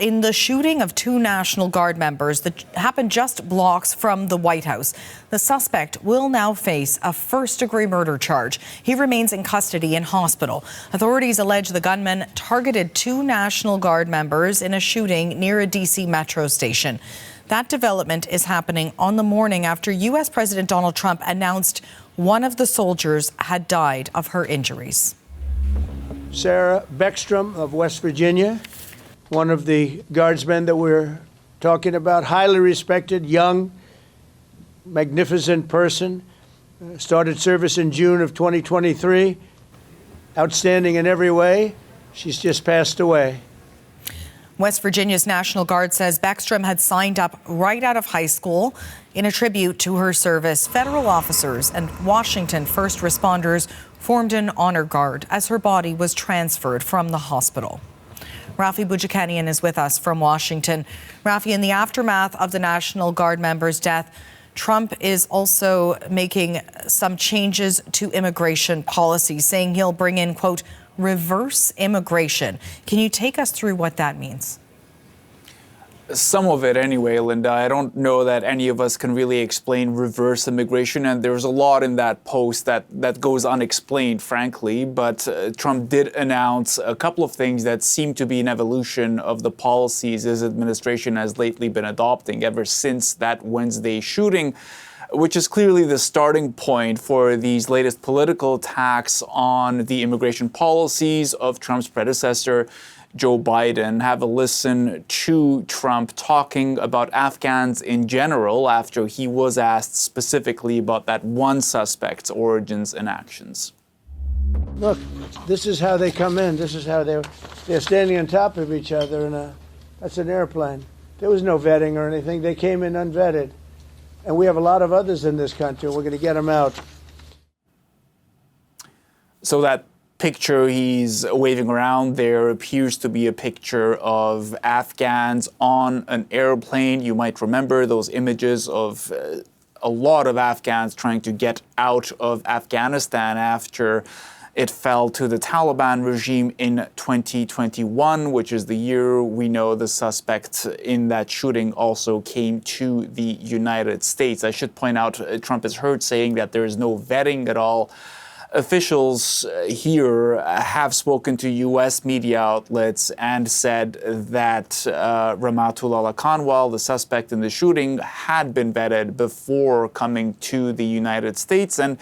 in the shooting of two National Guard members that happened just blocks from the White House. The suspect will now face a first-degree murder charge. He remains in custody in hospital. Authorities allege the gunman targeted two National Guard members in a shooting near a D.C. metro station. That development is happening on the morning after U.S. President Donald Trump announced one of the soldiers had died of her injuries. Sarah Beckstrom of West Virginia, one of the guardsmen that we're talking about, highly respected, young, magnificent person, started service in June of 2023, outstanding in every way. She's just passed away. West Virginia's National Guard says Beckstrom had signed up right out of high school. In a tribute to her service, federal officers and Washington first responders formed an honor guard as her body was transferred from the hospital. Rafi Boudjikanian is with us from Washington. Rafi, in the aftermath of the National Guard member's death, Trump is also making some changes to immigration policy, saying he'll bring in, quote, reverse immigration. Can you take us through what that means? Some of it anyway, Linda. I don't know that any of us can really explain reverse immigration, and there's a lot in that post that goes unexplained, frankly. But Trump did announce a couple of things that seem to be an evolution of the policies his administration has lately been adopting ever since that Wednesday shooting, which is clearly the starting point for these latest political attacks on the immigration policies of Trump's predecessor, Joe Biden. Have a listen to Trump talking about Afghans in general after he was asked specifically about that one suspect's origins and actions. Look, this is how they come in. This is how they're standing on top of each other, and that's an airplane. There was no vetting or anything. They came in unvetted. And we have a lot of others in this country. We're going to get them out. So that picture he's waving around there appears to be a picture of Afghans on an airplane. You might remember those images of a lot of Afghans trying to get out of Afghanistan after it fell to the Taliban regime in 2021, which is the year we know the suspect in that shooting also came to the United States. I should point out, Trump is heard saying that there is no vetting at all. Officials here have spoken to U.S. media outlets and said that Rahmatullah Khanwal, the suspect in the shooting, had been vetted before coming to the United States. And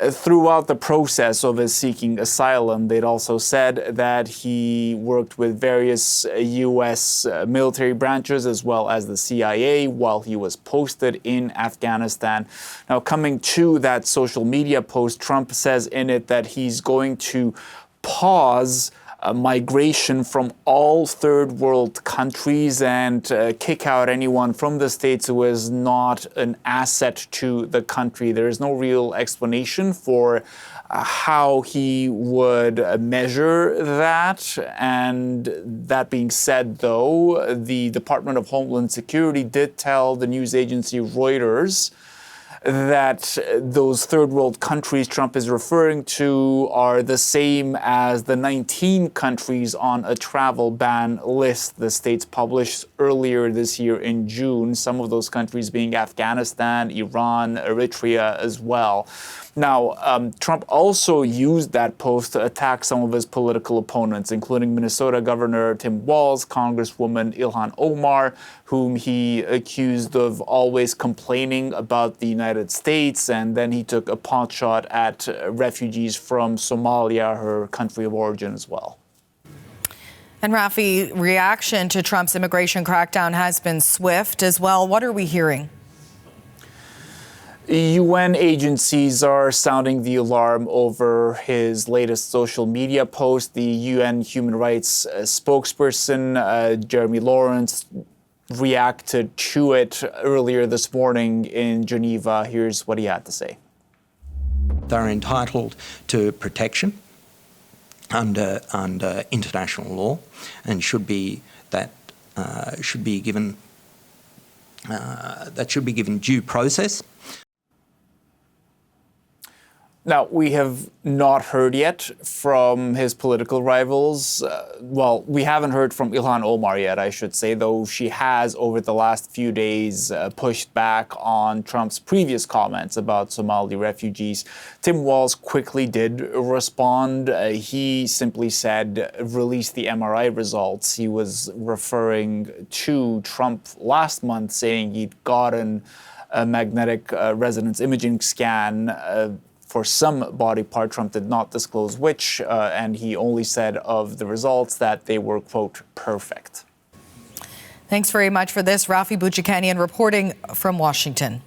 throughout the process of his seeking asylum, they'd also said that he worked with various U.S. military branches as well as the CIA while he was posted in Afghanistan. Now, coming to that social media post, Trump says in it that he's going to pause migration from all third world countries and kick out anyone from the States who is not an asset to the country. There is no real explanation for how he would measure that. And that being said, though, the Department of Homeland Security did tell the news agency Reuters that those third world countries Trump is referring to are the same as the 19 countries on a travel ban list the states published earlier this year in June, some of those countries being Afghanistan, Iran, Eritrea as well. Now, Trump also used that post to attack some of his political opponents, including Minnesota Governor Tim Walz, Congresswoman Ilhan Omar, whom he accused of always complaining about the United States. And then he took a pot shot at refugees from Somalia, her country of origin as well. And Rafi, reaction to Trump's immigration crackdown has been swift as well. What are we hearing? UN agencies are sounding the alarm over his latest social media post. The UN human rights spokesperson, Jeremy Lawrence, reacted to it earlier this morning in Geneva. Here's what he had to say. They're entitled to protection under international law and should be given due process. Now, we have not heard yet from his political rivals. Well, we haven't heard from Ilhan Omar yet, I should say, though she has, over the last few days, pushed back on Trump's previous comments about Somali refugees. Tim Walz quickly did respond. He simply said, release the MRI results. He was referring to Trump last month, saying he'd gotten a magnetic resonance imaging scan for some body part. Trump did not disclose which, and he only said of the results that they were, quote, perfect. Thanks very much for this. Rafi Bouchikanian reporting from Washington.